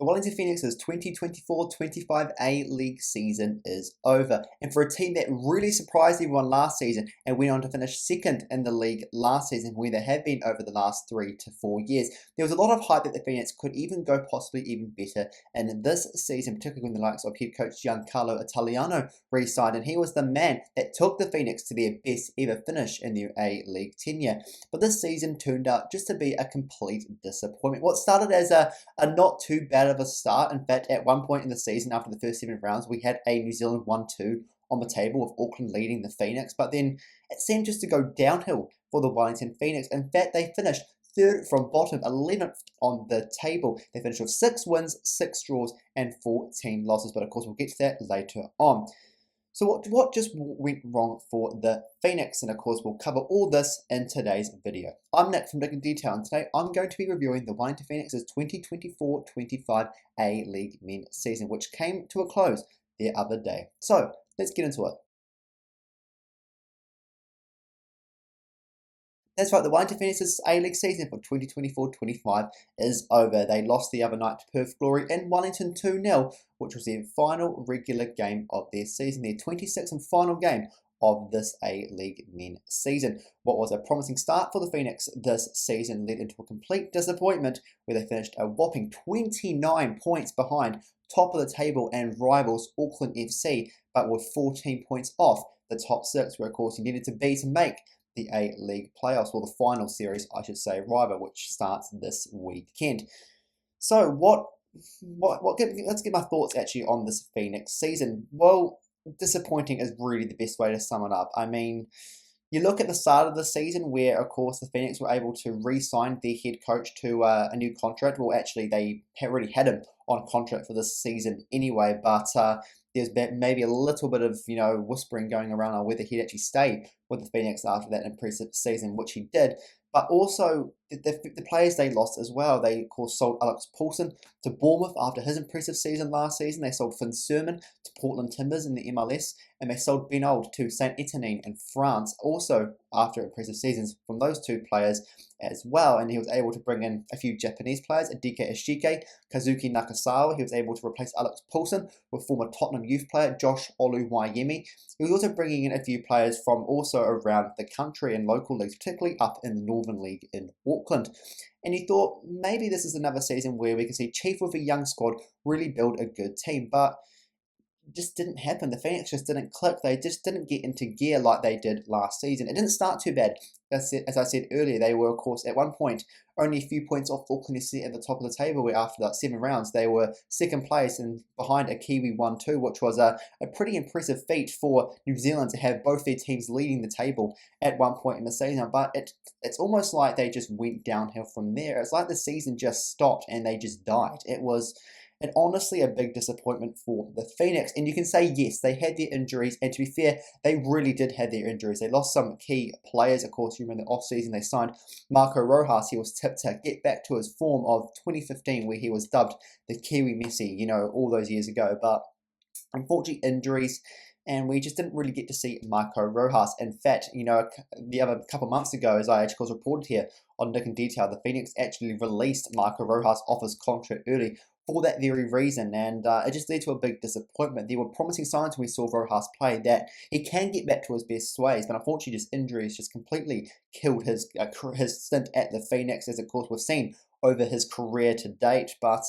Wellington Phoenix's 2024-25 A-League season is over. And for a team that really surprised everyone last season and went on to finish second in the league last season, where they have been over the last 3 to 4 years, there was a lot of hype that the Phoenix could even go possibly even better in this season, particularly when the likes of head coach Giancarlo Italiano re-signed, and he was the man that took the Phoenix to their best ever finish in their A-League tenure. But this season turned out just to be a complete disappointment. What started as a not too bad of a start. In fact, at one point in the season, after the first 7 rounds, we had a New Zealand 1-2 on the table, with Auckland leading the Phoenix. But then it seemed just to go downhill for the Wellington Phoenix. In fact, they finished third from bottom, 11th on the table. They finished with 6 wins, 6 draws, and 14 losses. But of course, we'll get to that later on. So what just went wrong for the Phoenix? And of course, we'll cover all this in today's video. I'm Nick from Nickn'detail, and today I'm going to be reviewing the Wellington Phoenix's 2024-25 A-League men's season, which came to a close the other day. So let's get into it. That's right, the Wellington Phoenix's A-League season for 2024-25 is over. They lost the other night to Perth Glory in Wellington 2-0, which was their final regular game of their season, their 26th and final game of this A-League men's season. What was a promising start for the Phoenix this season led into a complete disappointment, where they finished a whopping 29 points behind top of the table and rivals Auckland FC, but were 14 points off the top 6, where of course you needed to be to make the A-League playoffs, or the final series, I should say, rather, which starts this weekend. So let's get my thoughts actually on this Phoenix season. Well, disappointing is really the best way to sum it up. I mean, you look at the start of the season, where of course the Phoenix were able to re-sign their head coach to a new contract. Well, actually they already had him on contract for this season anyway, but there's maybe a little bit of, whispering going around on whether he'd actually stay with the Phoenix after that impressive season, which he did. But also, the players they lost as well. They, of course, sold Alex Paulson to Bournemouth after his impressive season last season. They sold Finn Sermon to Portland Timbers in the MLS. And they sold Ben Old to Saint-Etienne in France, also after impressive seasons from those two players as well. And he was able to bring in a few Japanese players, Adike Ishike, Kazuki Nakasawa. He was able to replace Alex Paulson with former Tottenham youth player Josh Oluwayemi. He was also bringing in a few players from also around the country and local leagues, particularly up in the Northern League in Auckland. And he thought maybe this is another season where we can see Chief with a young squad really build a good team. But just didn't happen. The Phoenix just didn't click. They just didn't get into gear like they did last season. It didn't start too bad. As I said earlier, they were, of course, at one point only a few points off Auckland FC at the top of the table, where after that 7 rounds they were second place and behind a Kiwi 1-2, which was a pretty impressive feat for New Zealand to have both their teams leading the table at one point in the season. But it's almost like they just went downhill from there. It's like the season just stopped and they just died. It was honestly a big disappointment for the Phoenix. And you can say, yes, they had their injuries, and to be fair, they really did have their injuries. They lost some key players. Of course, you remember the off-season they signed Marco Rojas. He was tipped to get back to his form of 2015, where he was dubbed the Kiwi Messi, all those years ago. But unfortunately, injuries, and we just didn't really get to see Marco Rojas. In fact, the other couple of months ago, as I actually reported here on Nickn'detail, the Phoenix actually released Marco Rojas off his contract early for that very reason, and it just led to a big disappointment. There were promising signs when we saw Rojas play that he can get back to his best ways, but unfortunately just injuries just completely killed his stint at the Phoenix, as of course we've seen over his career to date. But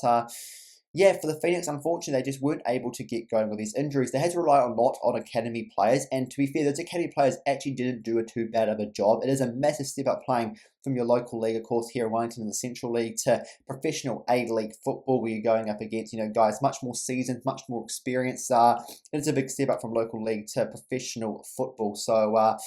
yeah, for the Phoenix, unfortunately, they just weren't able to get going with these injuries. They had to rely a lot on academy players, and to be fair, those academy players actually didn't do too bad of a job. It is a massive step up playing from your local league, of course, here in Wellington in the Central League, to professional A-League football, where you're going up against, guys much more seasoned, much more experienced. It's a big step up from local league to professional football. So,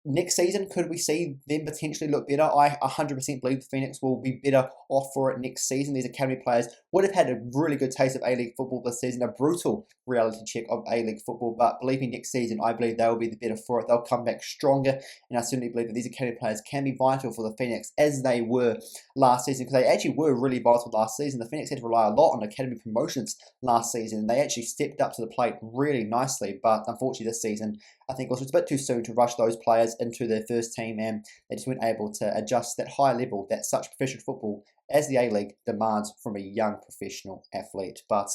next season, could we see them potentially look better? I 100% believe the Phoenix will be better off for it next season. These academy players would have had a really good taste of A-League football this season, a brutal reality check of A-League football, but believe me, next season, I believe they will be the better for it. They'll come back stronger, and I certainly believe that these academy players can be vital for the Phoenix, as they were last season, because they actually were really vital last season. The Phoenix had to rely a lot on academy promotions last season, and they actually stepped up to the plate really nicely, but unfortunately this season, I think it was a bit too soon to rush those players into their first team, and they just weren't able to adjust that high level that such professional football as the A-League demands from a young professional athlete. But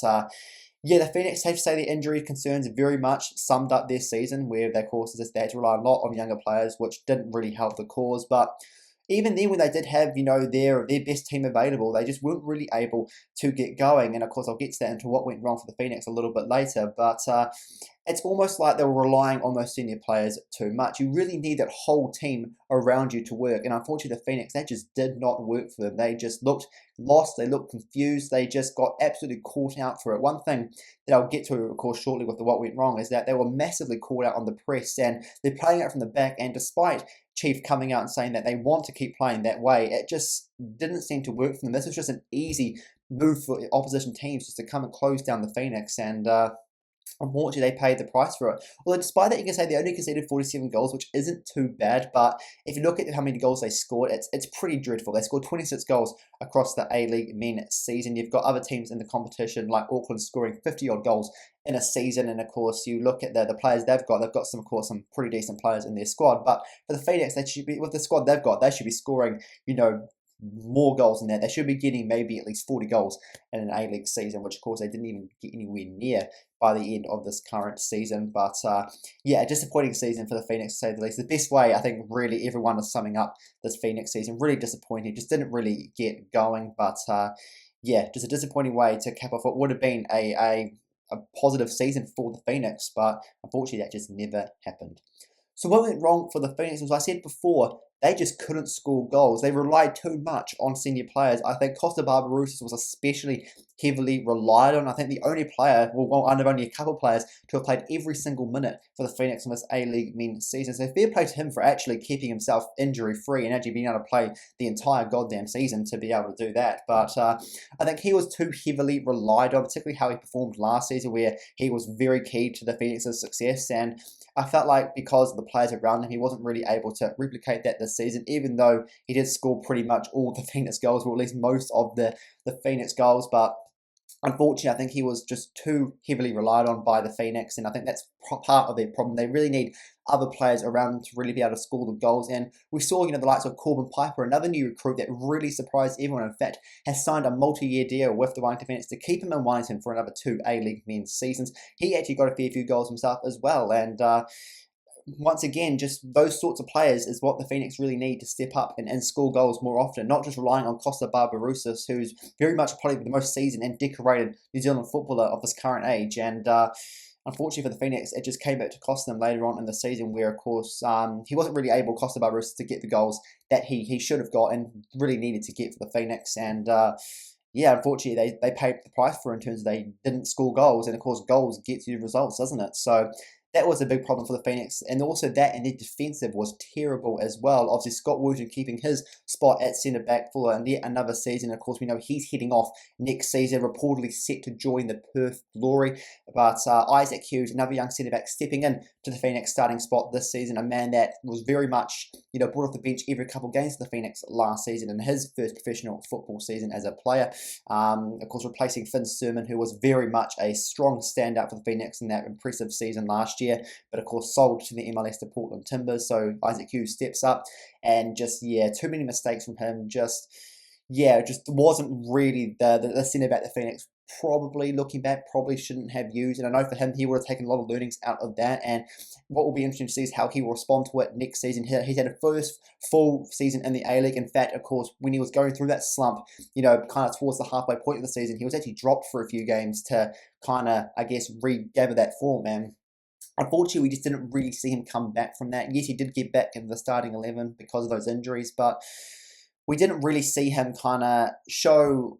yeah, the Phoenix, safe to say, the injury concerns very much summed up their season, where their course is they had to rely a lot on younger players, which didn't really help the cause. But even then, when they did have, their best team available, they just weren't really able to get going. And of course, I'll get to that into what went wrong for the Phoenix a little bit later. But it's almost like they were relying on those senior players too much. You really need that whole team around you to work. And unfortunately, the Phoenix, that just did not work for them. They just looked lost. They looked confused. They just got absolutely caught out for it. One thing that I'll get to, of course, shortly with the what went wrong is that they were massively caught out on the press, and they're playing out from the back. And despite Chief coming out and saying that they want to keep playing that way, it just didn't seem to work for them. This was just an easy move for opposition teams just to come and close down the Phoenix, and unfortunately, they paid the price for it. Although, despite that, you can say they only conceded 47 goals, which isn't too bad. But if you look at how many goals they scored, it's pretty dreadful. They scored 26 goals across the A-League men season. You've got other teams in the competition, like Auckland, scoring 50-odd goals in a season. And, of course, you look at the players they've got some, of course, some pretty decent players in their squad. But for the Phoenix, they should be, with the squad they've got, they should be scoring, more goals than that. They should be getting maybe at least 40 goals in an A-League season, which of course they didn't even get anywhere near by the end of this current season. But yeah, a disappointing season for the Phoenix, to say the least. The best way, I think, really everyone is summing up this Phoenix season. Really disappointing. Just didn't really get going. But yeah, just a disappointing way to cap off what would have been a positive season for the Phoenix. But unfortunately, that just never happened. So what went wrong for the Phoenix, as I said before, they just couldn't score goals. They relied too much on senior players. I think Costa Barbarouses was especially heavily relied on. I think the only player, well, one of only a couple players to have played every single minute for the Phoenix in this A-League men's season. So fair play to him for actually keeping himself injury-free and actually being able to play the entire goddamn season to be able to do that. But I think he was too heavily relied on, particularly how he performed last season, where he was very key to the Phoenix's success. And I felt like because of the players around him, he wasn't really able to replicate that this season, even though he did score pretty much all the Phoenix goals, or at least most of the Phoenix goals. But unfortunately, I think he was just too heavily relied on by the Phoenix, and I think that's part of their problem. They really need other players around them to really be able to score the goals. And we saw, the likes of Corbin Piper, another new recruit that really surprised everyone. In fact, has signed a multi-year deal with the Wellington Phoenix to keep him in Wellington for another 2 A-League men's seasons. He actually got a fair few goals himself as well, and once again, just those sorts of players is what the Phoenix really need to step up and score goals more often, not just relying on Costa Barbarouses, who's very much probably the most seasoned and decorated New Zealand footballer of this current age. And unfortunately for the Phoenix, it just came back to cost them later on in the season, where, of course, he wasn't really able, Costa Barbarouses, to get the goals that he should have got and really needed to get for the Phoenix. And yeah, unfortunately, they paid the price for it in terms of they didn't score goals. And, of course, goals get you results, doesn't it? So that was a big problem for the Phoenix, and also that and their defensive was terrible as well. Obviously, Scott Wooten keeping his spot at centre-back for yet another season. Of course, we know he's heading off next season, reportedly set to join the Perth Glory. But Isaac Hughes, another young centre-back, stepping in to the Phoenix starting spot this season, a man that was very much, brought off the bench every couple of games for the Phoenix last season in his first professional football season as a player. Of course, replacing Finn Sermon, who was very much a strong standout for the Phoenix in that impressive season last year, but of course sold to the MLS to Portland Timbers. So Isaac Hughes steps up, and just, too many mistakes from him. Just wasn't really the centre-back the Phoenix probably, looking back, probably shouldn't have used. And I know for him, he would have taken a lot of learnings out of that. And what will be interesting to see is how he will respond to it next season. He's had a first full season in the A-League. In fact, of course, when he was going through that slump, kind of towards the halfway point of the season, he was actually dropped for a few games to kind of, I guess, regather that form. And unfortunately, we just didn't really see him come back from that. Yes, he did get back in the starting 11 because of those injuries, but we didn't really see him kind of show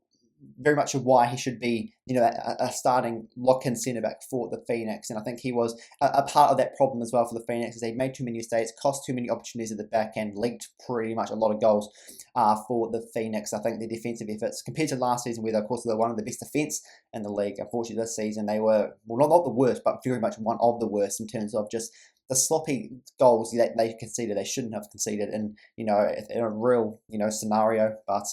very much of why he should be, a starting lock-in centre-back for the Phoenix. And I think he was a part of that problem as well for the Phoenix, as they made too many mistakes, cost too many opportunities at the back end, leaked pretty much a lot of goals for the Phoenix. I think their defensive efforts, compared to last season, where, of course, they were one of the best defence in the league, unfortunately this season they were, well, not the worst, but very much one of the worst in terms of just the sloppy goals that they conceded, they shouldn't have conceded in, in a real, scenario. But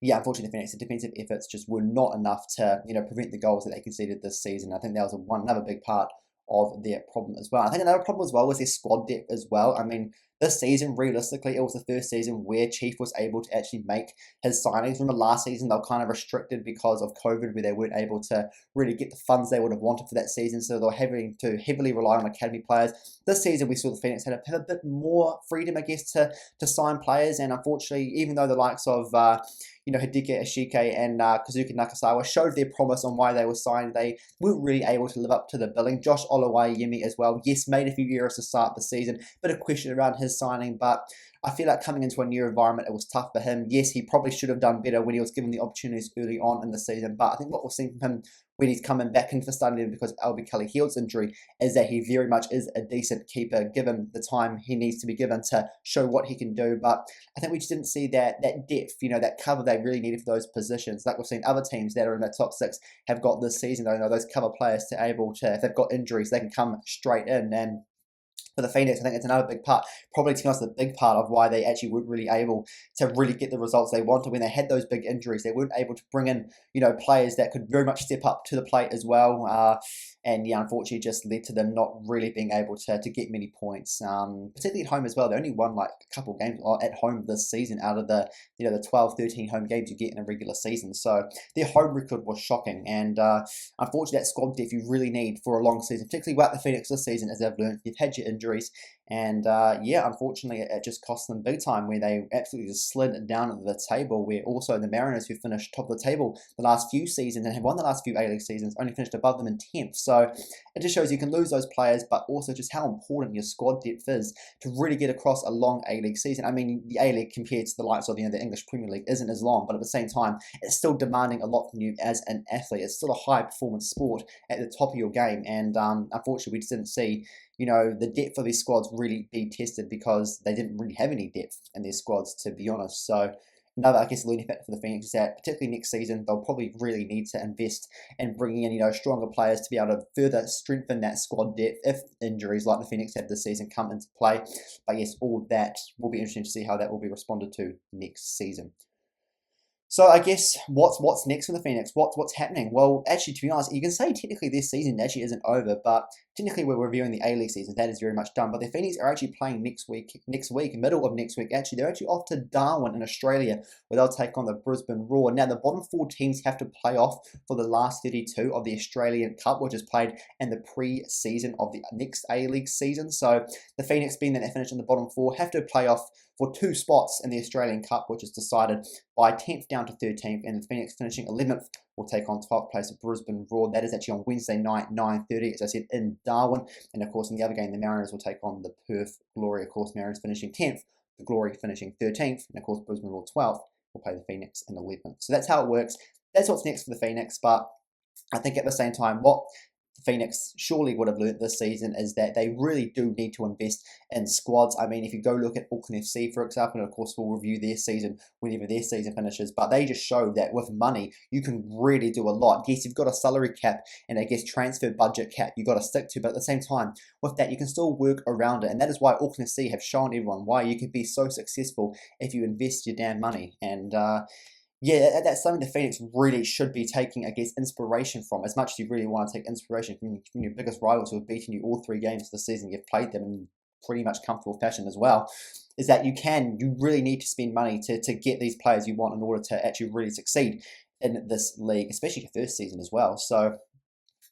yeah, unfortunately, the Phoenix's defensive efforts just were not enough to, prevent the goals that they conceded this season. I think that was another big part of their problem as well. I think another problem as well was their squad depth as well. I mean, this season, realistically, it was the first season where Chief was able to actually make his signings. Remember last season, they were kind of restricted because of COVID, where they weren't able to really get the funds they would have wanted for that season, so they were having to heavily rely on academy players. This season, we saw the Phoenix have a bit more freedom, I guess, to sign players, and unfortunately, even though the likes of Hideki Ashike and Kazuki Nakasawa showed their promise on why they were signed, they weren't really able to live up to the billing. Josh Oluwayemi as well, yes, made a few errors to start the season, bit of question around his signing, but I feel like coming into a new environment, it was tough for him. Yes, he probably should have done better when he was given the opportunities early on in the season, but I think what we're seeing from him when he's coming back into the starting level because of Kelly Heald's injury is that he very much is a decent keeper given the time he needs to be given to show what he can do. But I think we just didn't see that depth, that cover they really needed for those positions. Like we've seen other teams that are in the top six have got this season, those cover players to able to, if they've got injuries, they can come straight in. And for the Phoenix, I think it's another big part, probably to be honest, the big part of why they actually weren't really able to really get the results they wanted. When they had those big injuries, they weren't able to bring in, players that could very much step up to the plate as well. And yeah, unfortunately, just led to them not really being able to get many points, particularly at home as well. They only won like a couple games at home this season out of the 12, 13 home games you get in a regular season. So their home record was shocking, and unfortunately, that squad depth you really need for a long season, particularly about the Phoenix this season, as they've learned. You've had your injuries, and yeah, unfortunately, it just cost them big time where they absolutely just slid down at the table. Where also the Mariners, who finished top of the table the last few seasons and have won the last few A-League seasons, only finished above them in 10th. So it just shows you can lose those players, but also just how important your squad depth is to really get across a long A-League season. I mean, the A-League compared to the likes of the English Premier League isn't as long, but at the same time, it's still demanding a lot from you as an athlete. It's still a high-performance sport at the top of your game, and unfortunately, we just didn't see the depth of these squads really be tested because they didn't really have any depth in their squads, to be honest. So another, I guess, learning factor for the Phoenix is that, particularly next season, they'll probably really need to invest in bringing in, stronger players to be able to further strengthen that squad depth if injuries like the Phoenix had this season come into play. But yes, all that will be interesting to see how that will be responded to next season. So I guess what's next for the Phoenix? What's happening? Well, actually, to be honest, you can say technically this season actually isn't over, but technically we're reviewing the A-League season. That is very much done. But the Phoenix are actually playing next week, middle of next week. Actually, they're actually off to Darwin in Australia, where they'll take on the Brisbane Roar. Now, the bottom 4 teams have to play off for the last 32 of the Australian Cup, which is played in the pre-season of the next A-League season. So the Phoenix, being that they finished in the bottom 4, have to play off for 2 spots in the Australian Cup, which is decided by 10th down to 13th, and the Phoenix finishing 11th will take on 12th place of Brisbane Roar. That is actually on Wednesday night, 9:30, as I said, in Darwin. And of course, in the other game, the Mariners will take on the Perth Glory. Of course, Mariners finishing 10th, the Glory finishing 13th, and of course, Brisbane Roar 12th will play the Phoenix in 11th. So that's how it works. That's what's next for the Phoenix, but I think at the same time, what Phoenix surely would have learnt this season is that they really do need to invest in squads. I mean, if you go look at Auckland FC, for example, and of course we'll review their season whenever their season finishes, but they just show that with money, you can really do a lot. Yes, you've got a salary cap and I guess transfer budget cap you've got to stick to, but at the same time, with that, you can still work around it. And that is why Auckland FC have shown everyone why you can be so successful if you invest your damn money. And yeah, that's something the Phoenix really should be taking, I guess, inspiration from. As much as you really want to take inspiration from your biggest rivals who have beaten you all 3 games this season, you've played them in pretty much comfortable fashion as well, is that you really need to spend money to get these players you want in order to actually really succeed in this league, especially your first season as well. So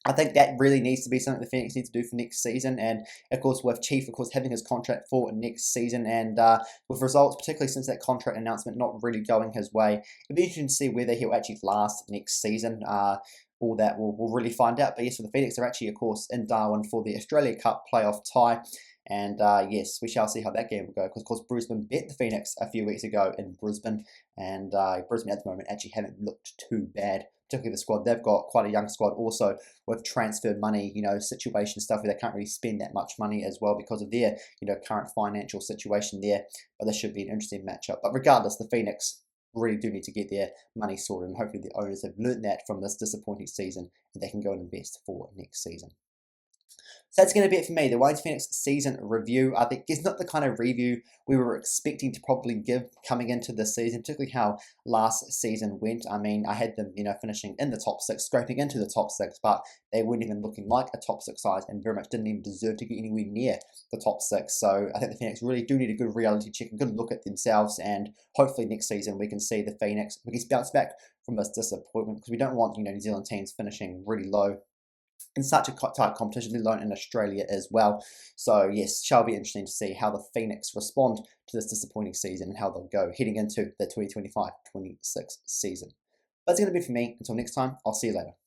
I think that really needs to be something the Phoenix needs to do for next season. And of course, with Chief, of course, having his contract for next season, and with results, particularly since that contract announcement not really going his way, it'll be interesting to see whether he'll actually last next season. All that we'll really find out. But yes, for the Phoenix, they're actually, of course, in Darwin for the Australia Cup playoff tie. And yes, we shall see how that game will go. Because, of course, Brisbane beat the Phoenix a few weeks ago in Brisbane. And Brisbane at the moment actually haven't looked too bad, particularly the squad. They've got quite a young squad also with transfer money, situation stuff where they can't really spend that much money as well because of their, current financial situation there. But this should be an interesting matchup. But regardless, the Phoenix really do need to get their money sorted, and hopefully the owners have learned that from this disappointing season and they can go and invest for next season. So that's going to be it for me, the Wellington Phoenix season review. I think it's not the kind of review we were expecting to probably give coming into this season, particularly how last season went. I mean, I had them, finishing in the top six, scraping into the top six, but they weren't even looking like a top six side and very much didn't even deserve to get anywhere near the top six. So I think the Phoenix really do need a good reality check, a good look at themselves, and hopefully next season we can see the Phoenix, we can bounce back from this disappointment, because we don't want, New Zealand teams finishing really low in such a tight competition, let alone in Australia as well. So yes, shall be interesting to see how the Phoenix respond to this disappointing season and how they'll go heading into the 2025-26 season. That's going to be for me. Until next time, I'll see you later.